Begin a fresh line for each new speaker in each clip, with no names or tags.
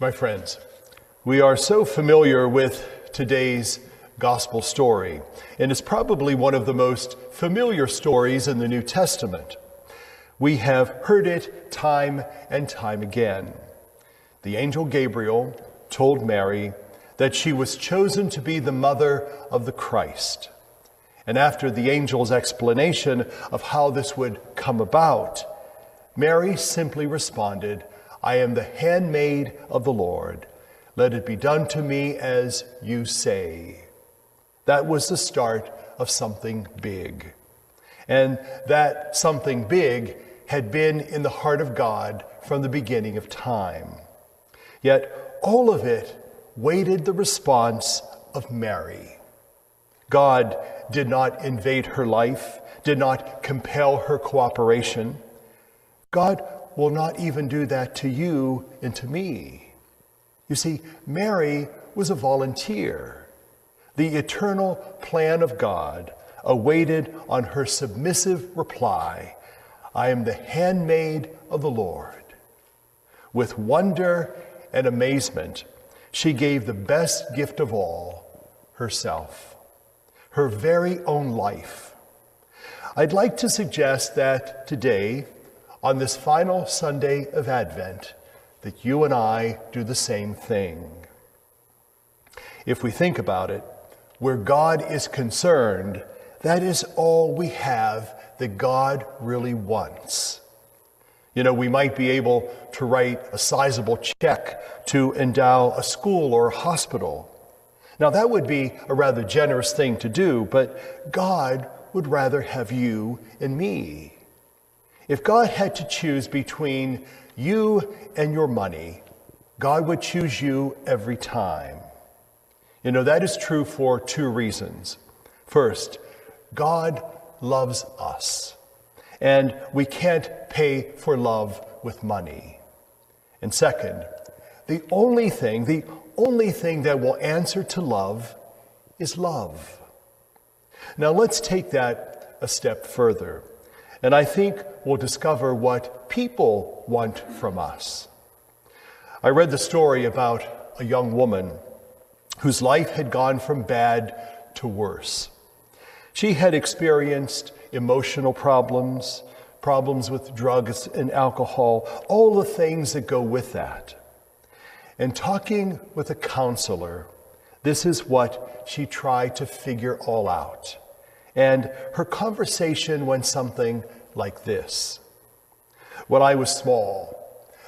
My friends, we are so familiar with today's gospel story, and it's probably one of the most familiar stories in the New Testament. We have heard it time and time again. The angel Gabriel told Mary that she was chosen to be the mother of the Christ. And after the angel's explanation of how this would come about, Mary simply responded, "I am the handmaid of the Lord. Let it be done to me as you say." That was the start of something big. And that something big had been in the heart of God from the beginning of time. Yet all of it waited the response of Mary. God did not invade her life, did not compel her cooperation. God will not even do that to you and to me. You see, Mary was a volunteer. The eternal plan of God awaited on her submissive reply, "I am the handmaid of the Lord." With wonder and amazement, she gave the best gift of all, herself, her very own life. I'd like to suggest that today, on this final Sunday of Advent, that you and I do the same thing. If we think about it, where God is concerned, that is all we have that God really wants. You know, we might be able to write a sizable check to endow a school or a hospital. Now, that would be a rather generous thing to do, but God would rather have you and me. If God had to choose between you and your money, God would choose you every time. You know, that is true for two reasons. First, God loves us, and we can't pay for love with money. And second, the only thing that will answer to love is love. Now let's take that a step further, and I think we'll discover what people want from us. I read the story about a young woman whose life had gone from bad to worse. She had experienced emotional problems with drugs and alcohol, all the things that go with that. And talking with a counselor, this is what she tried to figure all out. And her conversation went something like this. When I was small,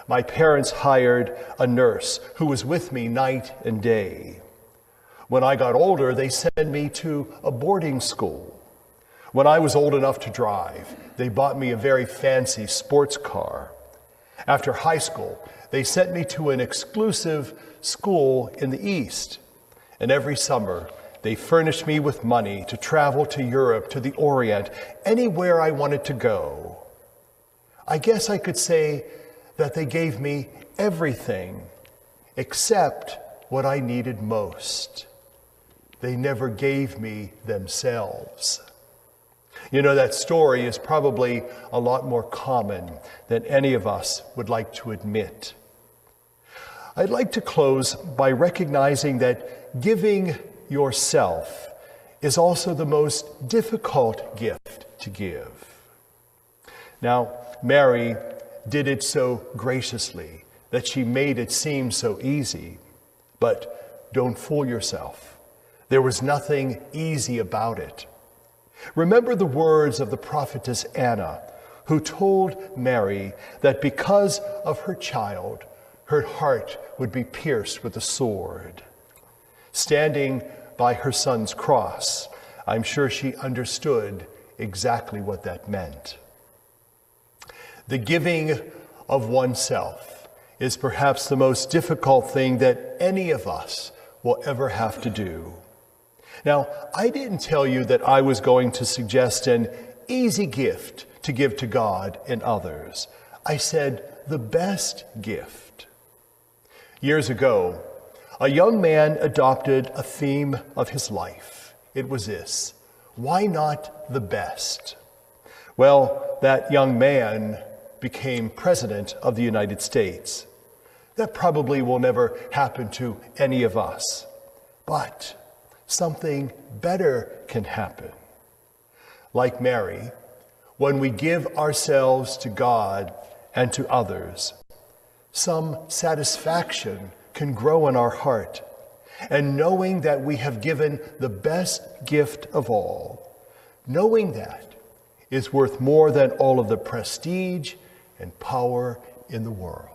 my parents hired a nurse who was with me night and day. When I got older, they sent me to a boarding school. When I was old enough to drive, they bought me a very fancy sports car. After high school, they sent me to an exclusive school in the East. And every summer, they furnished me with money to travel to Europe, to the Orient, anywhere I wanted to go. I guess I could say that they gave me everything except what I needed most. They never gave me themselves. You know, that story is probably a lot more common than any of us would like to admit. I'd like to close by recognizing that giving yourself is also the most difficult gift to give. Now, Mary did it so graciously that she made it seem so easy. But don't fool yourself. There was nothing easy about it. Remember the words of the prophetess Anna, who told Mary that because of her child, her heart would be pierced with a sword. Standing by her son's cross, I'm sure she understood exactly what that meant. The giving of oneself is perhaps the most difficult thing that any of us will ever have to do. Now, I didn't tell you that I was going to suggest an easy gift to give to God and others. I said the best gift. Years ago, a young man adopted a theme of his life. It was this: why not the best? Well, that young man became President of the United States. That probably will never happen to any of us. But something better can happen. Like Mary, when we give ourselves to God and to others, some satisfaction can grow in our heart. And knowing that we have given the best gift of all, knowing that is worth more than all of the prestige and power in the world.